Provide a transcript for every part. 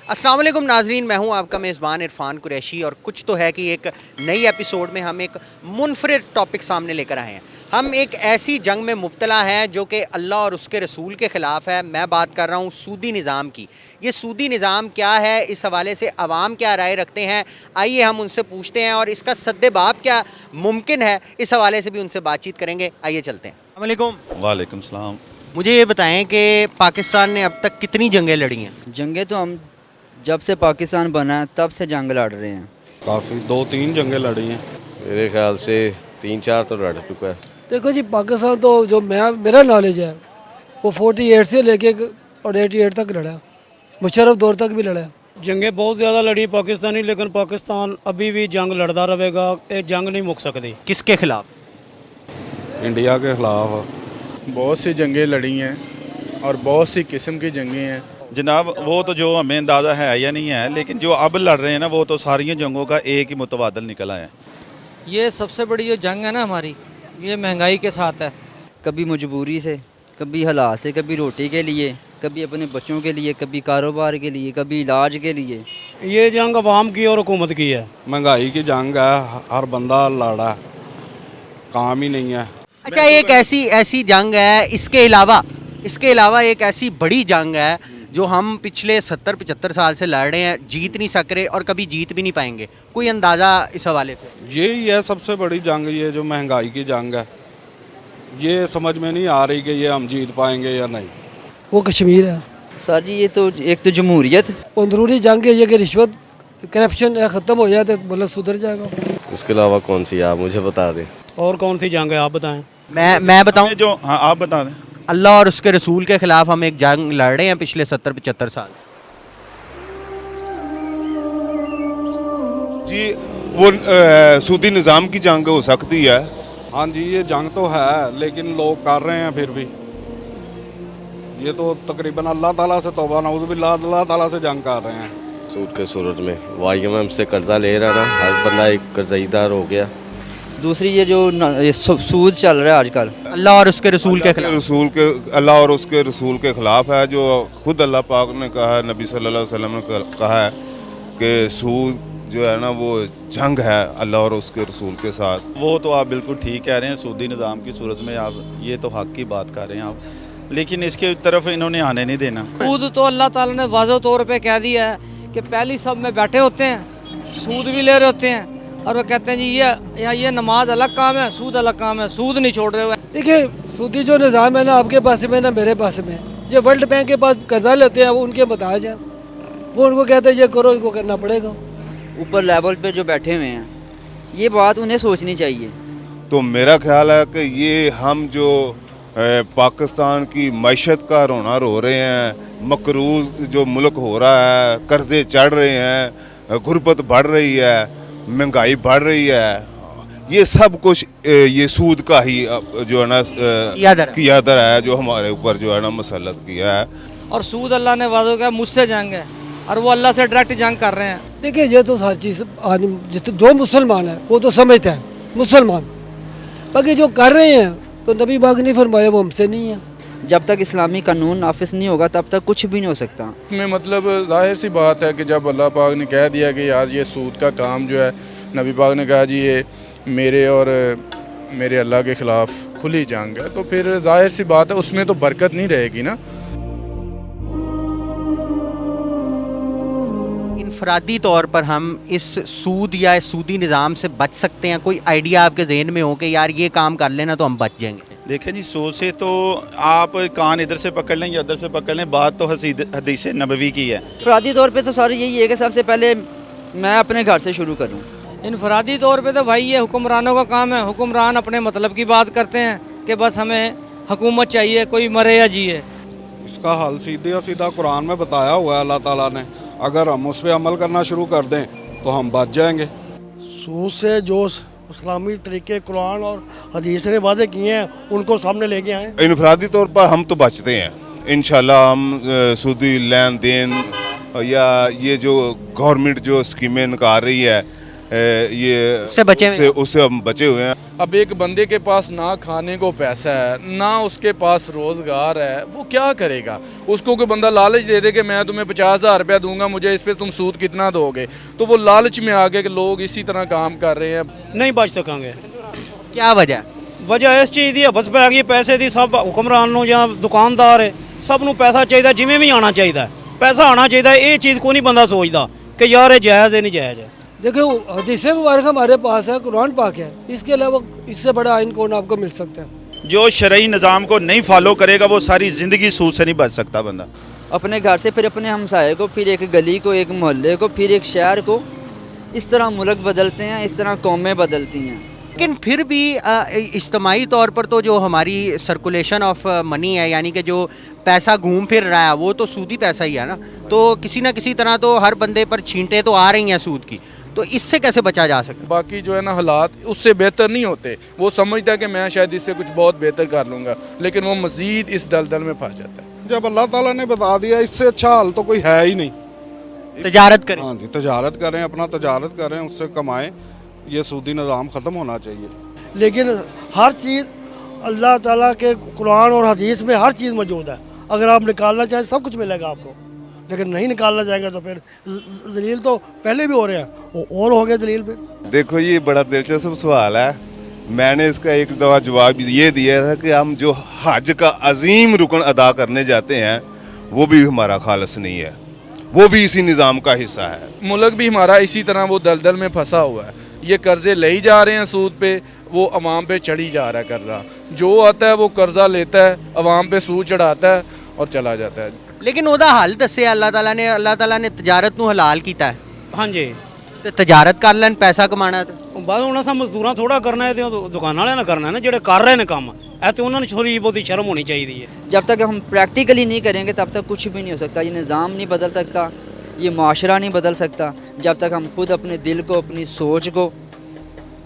अस्सलाम वालेकुम नाजरीन, मैं हूं आपका मेज़बान इरफान कुरैशी और कुछ तो है कि एक नई एपिसोड में हम एक मुनफरिद टॉपिक सामने लेकर आए हैं। हम एक ऐसी जंग में मुब्तला हैं जो कि अल्लाह और उसके रसूल के ख़िलाफ़ है। मैं बात कर रहा हूं सूदी निज़ाम की। ये सूदी निज़ाम क्या है, इस हवाले से अवाम क्या राय रखते हैं, आइए हम उनसे पूछते हैं और इसका सद्देबाब क्या मुमकिन है, इस हवाले से भी उनसे बातचीत करेंगे। आइए चलते हैं। अस्सलाम वालेकुम। वालेकुम सलाम। मुझे ये बताएं कि पाकिस्तान ने अब तक कितनी जंगें लड़ी हैं? जंगें तो हम जब से पाकिस्तान बना है तब से जंग लड़ रहे हैं। काफ़ी 2-3 जंगें लड़ी हैं। मेरे ख्याल से 3-4 तो लड़ चुका है। देखो जी, पाकिस्तान तो जो मेरा नॉलेज है वो 48 से लेके और 88 तक लड़ा है, मुशर्रफ दौर तक भी लड़ा है। जंगें बहुत ज़्यादा लड़ी पाकिस्तानी, लेकिन पाकिस्तान अभी भी जंग लड़ता रहेगा। ये जंग नहीं मुक सकती। किसके खिलाफ? इंडिया के ख़िलाफ़ बहुत सी जंगें लड़ी हैं और बहुत सी किस्म की जंगें हैं। जनाब, वो तो जो हमें अंदाज़ा है या नहीं है, लेकिन जो अब लड़ रहे हैं ना, वो तो सारी जंगों का एक ही मुतबादल निकला है। ये सबसे बड़ी जो जंग है ना हमारी, ये महंगाई के साथ है। कभी मजबूरी से, कभी हालात से, कभी रोटी के लिए, कभी अपने बच्चों के लिए, कभी कारोबार के लिए, कभी इलाज के लिए। ये जंग अवाम की और हुकूमत की है। महंगाई की जंग है, हर बंदा लड़ा है, काम ही नहीं है। अच्छा, एक ऐसी जंग है, इसके अलावा एक ऐसी बड़ी जंग है जो हम पिछले 70-75 साल से लड़ रहे हैं, जीत नहीं सक रहे और कभी जीत भी नहीं पाएंगे। कोई अंदाज़ा इस हवाले से? यही है सबसे बड़ी जंग, ये जो महंगाई की जंग है। ये समझ में नहीं आ रही कि ये हम जीत पाएंगे या नहीं। वो कश्मीर है। सर जी, ये तो एक तो जमहूरियत, अंदरूनी जंग है ये कि रिश्वत करप्शन ख़त्म हो जाए तो मतलब सुधर जाएगा। उसके अलावा कौन सी आप मुझे बता दें। और कौन सी जंग है आप बताएं। मैं बताऊं, जो हाँ आप बता दें। अल्लाह और उसके रसूल के ख़िलाफ़ हम एक जंग लड़ रहे हैं पिछले 70-75 साल। जी, वो सूदी निज़ाम की जंग हो सकती है। हाँ जी, ये जंग तो है, लेकिन लोग कर रहे हैं फिर भी। ये तो तकरीबन अल्लाह ताला से तौबा नऊज़ुबिल्लाह, अल्लाह ताला से जंग कर रहे हैं। सूद के सूरत में YMM से कर्जा ले रहा ना, हर बंदा एक कर्जईदार हो गया। दूसरी ये जो ये सूद चल रहा है आजकल, अल्लाह और उसके रसूल के खिलाफ। अल्लाह और उसके रसूल के ख़िलाफ़ है। जो खुद अल्लाह पाक ने कहा है, नबी सल्लल्लाहु अलैहि वसल्लम ने कहा है कि सूद जो है ना वो जंग है अल्लाह और उसके रसूल के साथ। वो तो आप बिल्कुल ठीक कह रहे हैं। सूदी निज़ाम की सूरत में आप ये तो हक़ की बात कर रहे हैं आप, लेकिन इसके तरफ इन्होंने आने नहीं देना। सूद तो अल्लाह ताला ने वाज़ेह तौर पे कह दिया है कि पहली सब में बैठे होते हैं, सूद भी ले रहे होते हैं और वो कहते हैं जी ये नमाज अलग काम है, सूद अलग काम है, सूद नहीं छोड़ रहे हुए। देखिए, सूदी जो निज़ाम है ना आपके पास में ना मेरे पास में, जो वर्ल्ड बैंक के पास कर्जा लेते हैं वो उनके बताज है। वो उनको कहते हैं ये करो, इनको करना पड़ेगा। ऊपर लेवल पे जो बैठे हुए हैं, ये बात उन्हें सोचनी चाहिए। तो मेरा ख्याल है कि ये हम जो पाकिस्तान की मैशत का रोना रो रहे हैं, मकरूज जो मुल्क हो रहा है, कर्जे चढ़ रहे हैं, गुर्बत बढ़ रही है, महंगाई बढ़ रही है, ये सब कुछ ये सूद का ही जो है ना कियादर है, जो हमारे ऊपर जो है ना मसलत किया है। और सूद अल्लाह ने वाज़ेह किया मुझसे जंग है और वो अल्लाह से डायरेक्ट जंग कर रहे हैं। देखिए, ये तो हर चीज़ आदमी जो मुसलमान है वो तो समझता है मुसलमान, बाकी जो कर रहे हैं तो नबी पाक ने फरमाया वो हमसे नहीं है। जब तक इस्लामी कानून नाफिज नहीं होगा तब तक कुछ भी नहीं हो सकता। में मतलब जाहिर सी बात है कि जब अल्लाह पाक ने कह दिया कि यार ये सूद का काम जो है, नबी पाक ने कहा जी ये मेरे और मेरे अल्लाह के ख़िलाफ़ खुली जंग है, तो फिर जाहिर सी बात है उसमें तो बरकत नहीं रहेगी ना। इनफरादी तौर पर हम इस सूद या सूदी निज़ाम से बच सकते हैं? कोई आइडिया आपके जहन में हो कि यार ये काम कर लेना तो हम बच जाएंगे? देखें जी, सोच से तो आप कान इधर से पकड़ लें या उधर से पकड़ लें, बात तो हदीस नबवी की है। इनफरादी तौर पे तो सारी यही है कि सबसे पहले मैं अपने घर से शुरू करूँ। इनफरादी तौर पे तो भाई ये हुक्मरानों का काम है। हुक्मरान अपने मतलब की बात करते हैं कि बस हमें हुकूमत चाहिए, कोई मरे या जिए। इसका हल सीधा कुरान में बताया हुआ है अल्लाह ताला ने। अगर हम उस पर अमल करना शुरू कर दें तो हम बच जाएंगे। सूद से जो इस्लामी तरीके कुरान और हदीस ने वादे किए हैं उनको सामने लेके आए। इनफरादी तौर पर हम तो बचते हैं इंशाल्लाह। हम सूदी लेन देन या ये जो गवर्नमेंट जो स्कीमें निकाल रही है, ये उससे बचे हुए हैं। उससे हम बचे हुए हैं। अब एक बंदे के पास ना खाने को पैसा है, ना उसके पास रोज़गार है, वो क्या करेगा? उसको कोई बंदा लालच दे दे कि मैं तुम्हें 50,000 रुपया दूंगा, मुझे इस पे तुम सूद कितना दोगे, तो वो लालच में आके कि लोग इसी तरह काम कर रहे हैं। नहीं बच सकेंगे। क्या वजह? ਵਜ੍ਹਾ ਇਸ ਚੀਜ਼ ਦੀ ਹਵਸ ਪੈ ਗਈ ਪੈਸੇ ਦੀ, ਸਭ ਹੁਕਮਰਾਨ ਨੂੰ ਜਾਂ ਦੁਕਾਨਦਾਰ ਹੈ ਸਭ ਨੂੰ ਪੈਸਾ ਚਾਹੀਦਾ, ਜਿਵੇਂ ਵੀ ਆਣਾ ਚਾਹੀਦਾ, ਪੈਸਾ ਆਣਾ ਚਾਹੀਦਾ। ਇਹ ਚੀਜ਼ ਕੋਈ ਨਹੀਂ ਬੰਦਾ ਸੋਚਦਾ ਕਿ ਯਾਰ ਇਹ ਜਾਇਜ਼ ਹੈ नहीं जायज़ है। देखो हदीस मुबारक हमारे पास है, कुरान पाक है, इसके अलावा इससे बड़ा आइन कौन आपको मिल सकता है? जो शरई निज़ाम को नहीं फॉलो करेगा वो सारी ज़िंदगी सूद से नहीं बच सकता बंदा। अपने घर से फिर अपने हमसाये को, फिर एक गली को, एक मोहल्ले को, फिर एक शहर को, इस तरह मुल्क बदलते हैं, इस तरह कौमें बदलती हैं। लेकिन फिर भी इज्तमाही तौर पर तो जो हमारी सर्कुलेशन ऑफ मनी है, यानी कि जो पैसा घूम फिर रहा है, वो तो सूदी पैसा ही है ना, तो किसी ना किसी तरह तो हर बंदे पर छींटे तो आ रही हैं सूद की, तो इससे कैसे बचा जा सकता? बाकी जो है ना हालात उससे बेहतर नहीं होते। वो समझता है कि मैं शायद इससे कुछ बहुत बेहतर कर लूँगा, लेकिन वो मज़ीद इस दलदल में फंस जाता है। जब अल्लाह ताला ने बता दिया, इससे अच्छा हाल तो कोई है ही नहीं। तजारत करें। हाँ जी, तजारत करें, अपना तजारत करें, उससे कमाएं। ये सूदी निज़ाम ख़त्म होना चाहिए। लेकिन हर चीज़ अल्लाह ताला के कुरान और हदीस में हर चीज़ मौजूद है। अगर आप निकालना चाहें सब कुछ मिलेगा आपको, लेकिन नहीं निकालना चाहेंगे तो फिर जलील तो पहले भी हो रहे हैं और हो गए जलील भी। देखो ये बड़ा दिलचस्प सवाल है। मैंने इसका एक दफ़ा जवाब ये दिया था कि हम जो हज का अजीम रुकन अदा करने जाते हैं वो भी हमारा खालस नहीं है, वो भी इसी निज़ाम का हिस्सा है। मुल्क भी हमारा इसी तरह वो दलदल में फंसा हुआ है। ये कर्ज़े ले ही जा रहे हैं सूद पे, वो अवाम पे चढ़ी जा रहा है कर्ज़ा। जो आता है वो कर्ज़ा लेता है, अवाम पे सूद चढ़ाता है और चला जाता है। लेकिन ਉਹਦਾ हल दस्या अल्लाह ताला ने तजारत ਨੂੰ ਹਲਾਲ ਕੀਤਾ ਹੈ। ਹਾਂਜੀ ਤੇ ਤਜਾਰਤ ਕਰ ਲੈਣ, ਪੈਸਾ ਕਮਾਣਾ ਤੇ ਬਸ ਹੁਣ ਅਸਾਂ ਮਜ਼ਦੂਰਾਂ ਥੋੜਾ ਕਰਨਾ ਹੈ, ਤੇ ਦੁਕਾਨ ਵਾਲਿਆਂ ਨੇ ਕਰਨਾ ਹੈ ਨਾ, ਜਿਹੜੇ ਕਰ ਰਹੇ ਨੇ ਕੰਮ। ਇਹ ਤੇ ਉਹਨਾਂ ਨੂੰ ਥੋੜੀ ਬਹੁਤੀ ਸ਼ਰਮ ਹੋਣੀ ਚਾਹੀਦੀ ਹੈ। जब तक हम प्रैक्टिकली नहीं करेंगे तब तक कुछ भी नहीं हो सकता। ये निज़ाम नहीं बदल सकता, ये माशरा नहीं बदल सकता। जब तक हम खुद अपने दिल को, अपनी सोच को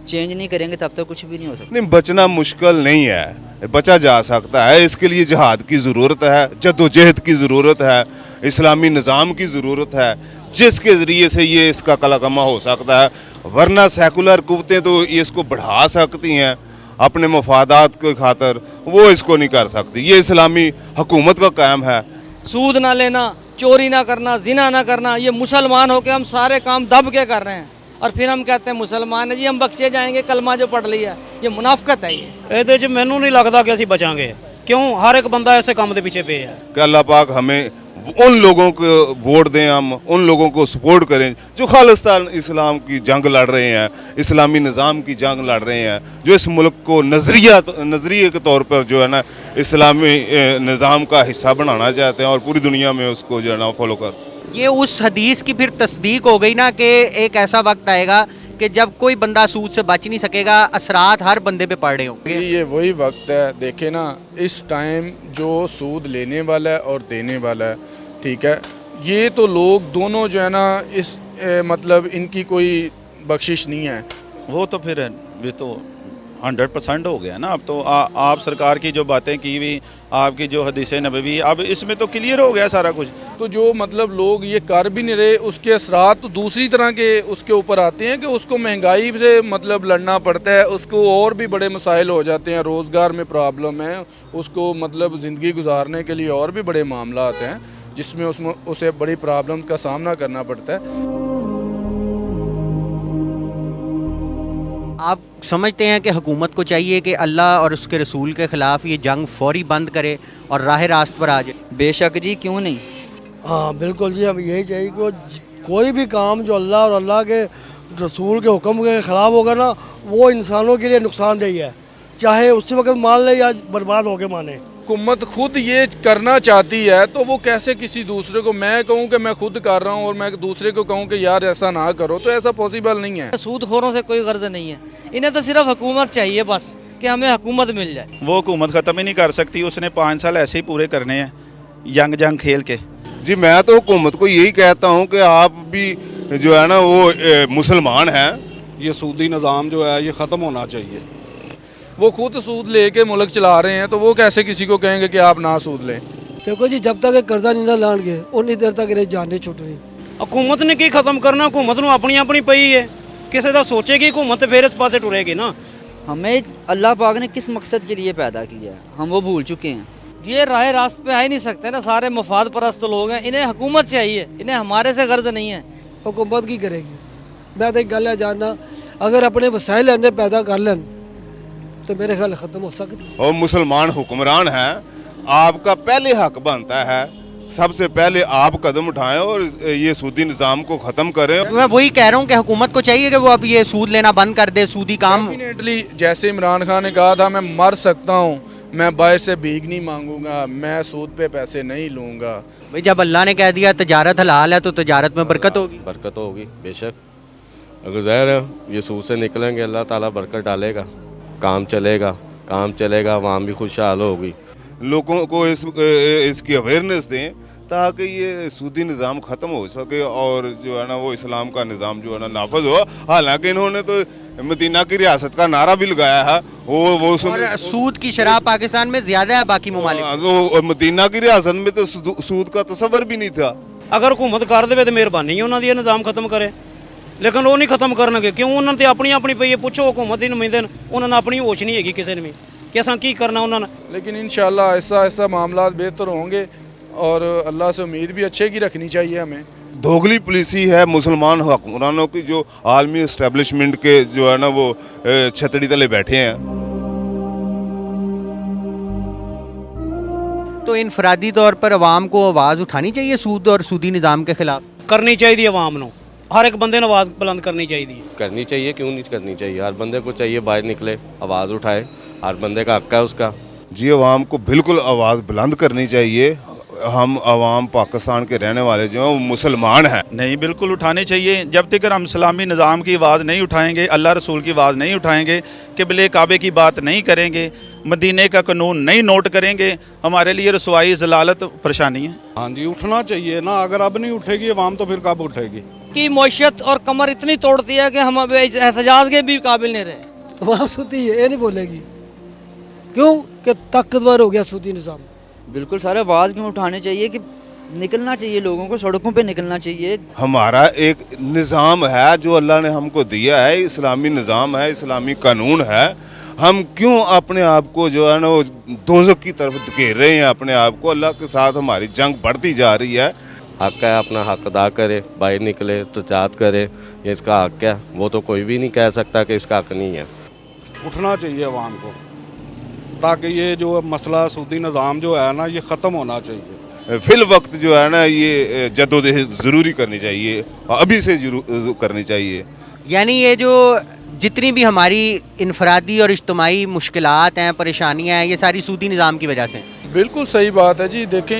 चेंज नहीं करेंगे तब तक कुछ भी नहीं हो सकता। नहीं, बचना मुश्किल नहीं है, बचा जा सकता है। इसके लिए जिहाद की ज़रूरत है, जद्दोजहद की ज़रूरत है, इस्लामी निज़ाम की ज़रूरत है, जिसके ज़रिए से ये इसका कलाकमा हो सकता है। वरना सेकुलर कुव्वतें तो इसको बढ़ा सकती हैं अपने मफादात के खातर, वो इसको नहीं कर सकती। ये इस्लामी हुकूमत का काम है। सूद ना लेना, चोरी ना करना, जिना ना करना, ये मुसलमान होकर हम सारे काम दब के कर रहे हैं, और फिर हम कहते हैं मुसलमान है जी, हम बख्शे जाएंगे, कलमा जो पढ़ लिया। ये मुनाफकत है। ਇਹਦੇ 'ਚ ਮੈਨੂੰ ਨਹੀਂ ਲੱਗਦਾ कि ਅਸੀਂ ਬਚਾਂਗੇ। क्यों? हर एक बंदा ऐसे काम के पीछे पे है। कि अल्लाह पाक हमें उन लोगों को वोट दें, हम उन लोगों को सपोर्ट करें जो खालिस्तान इस्लाम की जंग लड़ रहे हैं, इस्लामी निज़ाम की जंग लड़ रहे हैं, जो इस मुल्क को नज़रिए के तौर पर जो है ना इस्लामी निज़ाम का हिस्सा बनाना चाहते हैं और पूरी दुनिया में उसको जो है ना फॉलो कर। ये उस हदीस की फिर तस्दीक हो गई ना कि एक ऐसा वक्त आएगा कि जब कोई बंदा सूद से बच नहीं सकेगा, असरात हर बंदे पे पड़ रहे होंगे। ये वही वक्त है। देखे ना, इस टाइम जो सूद लेने वाला है और देने वाला है, ठीक है, ये तो लोग दोनों जो है ना इस मतलब इनकी कोई बख्शिश नहीं है। वो तो फिर ये तो 100% हो गया ना। अब तो आप सरकार की जो बातें की हुई, आपकी जो हदीस नबवी, अब इसमें तो क्लियर हो गया सारा कुछ। तो जो मतलब लोग ये कर भी नहीं रहे, उसके असरात तो दूसरी तरह के उसके ऊपर आते हैं कि उसको महंगाई से मतलब लड़ना पड़ता है, उसको और भी बड़े मसाइल हो जाते हैं, रोज़गार में प्रॉब्लम है, उसको मतलब ज़िंदगी गुजारने के लिए और भी बड़े मामला आते हैं जिसमें उसे बड़ी प्रॉब्लम का सामना करना पड़ता है। आप समझते हैं कि हुकूमत को चाहिए कि अल्लाह और उसके रसूल के ख़िलाफ़ ये जंग फौरी बंद करे और राह रास्त पर आ जाए? बेशक जी, क्यों नहीं। हाँ बिल्कुल जी, हम यही चाहिए कि कोई भी काम जो अल्लाह और अल्लाह के रसूल के हुक्म के ख़िलाफ़ होगा ना, वो इंसानों के लिए नुकसानदेह है, चाहे उसी वक्त मान ले या बर्बाद होके माने। हुकूमत खुद ये करना चाहती है तो वो कैसे किसी दूसरे को, मैं कहूँ कि मैं खुद कर रहा हूँ और मैं दूसरे को कहूँ कि यार ऐसा ना करो, तो ऐसा पॉसिबल नहीं है। सूदखोरों से कोई गर्ज नहीं है, इन्हें तो सिर्फ हुकूमत चाहिए, बस कि हमें हुकूमत मिल जाए। वो हुकूमत ख़त्म ही नहीं कर सकती, उसने 5 साल ऐसे ही पूरे करने हैं जंग खेल के। जी मैं तो हुकूमत को यही कहता हूँ कि आप भी जो है ना वो मुसलमान हैं। ये सूदी निज़ाम जो है ये ख़त्म होना चाहिए। वो खुद सूद लेके मुल्क चला रहे हैं, तो वो कैसे किसी को कहेंगे कि आप ना सूद लें। देखो जी, जब तक कर्जा नहीं ना लाएंगे उन्नी देर तक इन्हें जान नहीं छुट रही। हुकूमत ने की खत्म करना, हुकूमत ਨੂੰ ਆਪਣੀ ਆਪਣੀ ਪਈ ਹੈ। ਕਿਸੇ ਦਾ ਸੋਚੇਗੀ ਹਕੂਮਤ ਫਿਰ ਇਸ ਪਾਸੇ ਟੁਰੇਗੀ ਨਾ। हमें अल्लाह पाक ने किस मकसद के लिए पैदा किया है हम वो भूल चुके हैं। ये राह रास्त पे आ ही नहीं सकते ना, सारे मफाद परस्त लोग हैं, इन्हें हुकूमत चाहिए, इन्हें हमारे से गर्ज नहीं है। हुकूमत की करेगी? मैं तो एक गल है जानना, अगर अपने वसाइल इन्हें पैदा कर लें तो मेरे ख्याल ख़त्म हो सकती। और मुसलमान हुक्मरान है, आपका पहले हक बनता है सबसे पहले आप कदम उठाएं और ये सूदी निज़ाम को ख़त्म करें। मैं वही कह रहा हूँ कि हुकूमत को चाहिए कि वो अब ये सूद लेना बंद कर दे, सूदी काम। डेफिनेटली, जैसे इमरान खान ने कहा था मैं मर सकता हूँ, मैं बाहर से भीख नहीं मांगूंगा, मैं सूद पे पैसे नहीं लूँगा। भाई जब अल्लाह ने कह दिया तजारत हलाल है तो तजारत में बरकत होगी। बरकत होगी बेशक, अगर ज़ाहिर है ये सूद से निकलेंगे अल्लाह ताला बरकत डालेगा, काम चलेगा, आवाम भी खुशहाल होगी। लोगों को इसकी अवेयरनेस दें ताकि ये सूदी निज़ाम ख़त्म हो सके और जो है ना वो इस्लाम का निज़ाम जो है ना नाफज हो। हालांकि इन्होंने तो मदीना की रियासत का नारा भी लगाया है, वो और सूद की शराब पाकिस्तान में ज़्यादा है बाकी ममालिक। तो मदीना की रियासत में तो सूद का तस्वर भी नहीं था। अगर हुकूमत कर दे तो मेहरबानी है उन्होंने निज़ाम खत्म करे, लेकिन वो नहीं खत्म करनगे। क्यों? उन्होंने अपनी पई है, पुछो हुकूमत ही नुमाइंदे उन्होंने अपनी होश नहीं है किसी ने भी कि असा की करना उन्होंने। लेकिन इंशाल्लाह ऐसा मामला बेहतर होंगे और अल्लाह से उम्मीद भी अच्छे की रखनी चाहिए हमें। दोगली पुलिसी है मुसलमान हुक्मरानों की जो आलमी इस्टेब्लिशमेंट के जो है ना वो छतड़ी तले बैठे हैं। तो इनफरादी तौर पर अवाम को आवाज़ उठानी चाहिए सूद और सूदी निज़ाम के खिलाफ। करनी चाहिए अवाम को, हर एक बंदे ने आवाज़ बुलंद करनी चाहिए। करनी चाहिए, क्यों नहीं करनी चाहिए? हर बंदे को चाहिए बाहर निकले, आवाज़ उठाए, हर बंदे का हक है उसका। जी अवाम को बिल्कुल आवाज़ बुलंद करनी चाहिए। हम अवाम पाकिस्तान के रहने वाले जो हैं वो मुसलमान हैं। नहीं, बिल्कुल उठाने चाहिए। जब तक हम इस्लामी निज़ाम की आवाज़ नहीं उठाएंगे, अल्लाह रसूल की आवाज़ नहीं उठाएंगे, क़िबले काबे की बात नहीं करेंगे, मदीने का कानून नहीं नोट करेंगे, हमारे लिए रसवाई ज़लालत परेशानी है। हाँ जी, उठना चाहिए ना। अगर अब नहीं उठेगी अवाम तो फिर कब उठेगी? कि मईशत और कमर इतनी तोड़ती है कि हम अब एहतजाज के भी काबिल नहीं रहे। अवाम सूदी है, ये नहीं बोलेगी। क्यों? कि ताकतवर हो गया सूदी निज़ाम। बिल्कुल सारे आवाज़ क्यों उठाने चाहिए कि निकलना चाहिए, लोगों को सड़कों पे निकलना चाहिए। हमारा एक निज़ाम है जो अल्लाह ने हमको दिया है, इस्लामी निज़ाम है, इस्लामी कानून है। हम क्यों अपने आप को जो है ना वो दोज़ख की तरफ धकेल रहे हैं अपने आप को? अल्लाह के साथ हमारी जंग बढ़ती जा रही है। हक है, अपना हक अदा करे, बाहर निकले, तजात करे, ये इसका हक है। वो तो कोई भी नहीं कह सकता कि इसका हक नहीं है। उठना चाहिए अवाम को ताकि ये जो मसला सूदी निज़ाम जो है ना ये ख़त्म होना चाहिए। फिल वक्त जो है ना ये जद्दोजहद ज़रूरी करनी चाहिए, अभी से करनी चाहिए। यानी ये जो जितनी भी हमारी इनफरादी और इज्तिमाई मुश्किलात हैं, परेशानियाँ हैं, ये सारी सूदी निज़ाम की वजह से। बिल्कुल सही बात है जी। देखें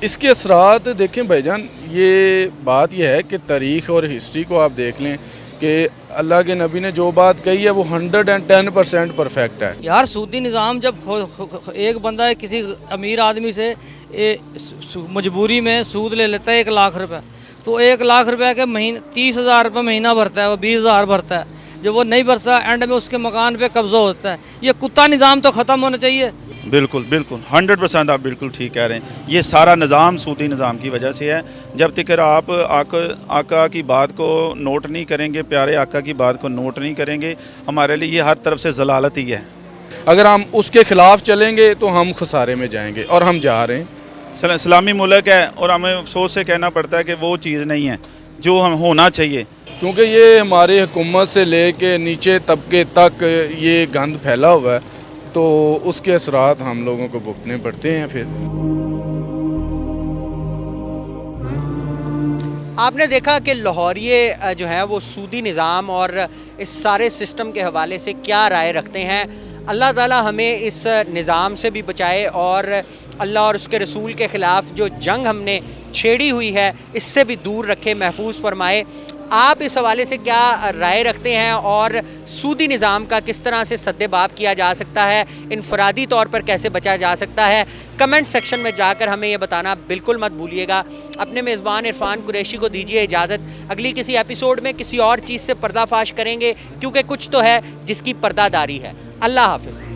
इसके असरात देखें भाईजान, ये बात यह है कि तारीख़ और हिस्ट्री को आप देख लें कि अल्लाह के नबी ने जो बात कही है वो 110% परफेक्ट है। यार सूदी निज़ाम जब एक बंदा किसी अमीर आदमी से मजबूरी में सूद ले लेता है 1 लाख रुपए, तो 1 लाख रुपए के महीने 30,000 रुपये महीना भरता है, वो 20,000 भरता है। जब वो नहीं भरता एंड में उसके मकान पे कब्ज़ा होता है। ये कुत्ता निज़ाम तो ख़त्म होना चाहिए। बिल्कुल 100% आप बिल्कुल ठीक कह रहे हैं। ये सारा निज़ाम सूदी निज़ाम की वजह से है। जब तक आप आका की बात को नोट नहीं करेंगे, प्यारे आका की बात को नोट नहीं करेंगे, हमारे लिए ये हर तरफ से ज़लालत ही है। अगर हम उसके ख़िलाफ़ चलेंगे तो हम खसारे में जाएंगे और हम जा रहे हैं। इस्लामी मुल्क है और हमें अफसोस से कहना पड़ता है कि वो चीज़ नहीं है जो हम होना चाहिए, क्योंकि ये हमारी हुकूमत से लेके नीचे तबके तक ये गंद फैला हुआ है, तो उसके असरात हम लोगों को भुगतने पड़ते हैं। फिर आपने देखा कि लाहौरिये जो हैं वो सूदी निज़ाम और इस सारे सिस्टम के हवाले से क्या राय रखते हैं। अल्लाह ताला हमें इस निज़ाम से भी बचाए और अल्लाह और उसके रसूल के ख़िलाफ़ जो जंग हमने छेड़ी हुई है इससे भी दूर रखे, महफूज फरमाए। आप इस हवाले से क्या राय रखते हैं और सूदी निज़ाम का किस तरह से सद्देबाब किया जा सकता है, इनफरादी तौर पर कैसे बचा जा सकता है? कमेंट सेक्शन में जाकर हमें ये बताना बिल्कुल मत भूलिएगा। अपने मेज़बान इरफान कुरैशी को दीजिए इजाज़त। अगली किसी एपिसोड में किसी और चीज़ से पर्दाफाश करेंगे, क्योंकि कुछ तो है जिसकी पर्दादारी है। अल्लाह हाफ़िज़।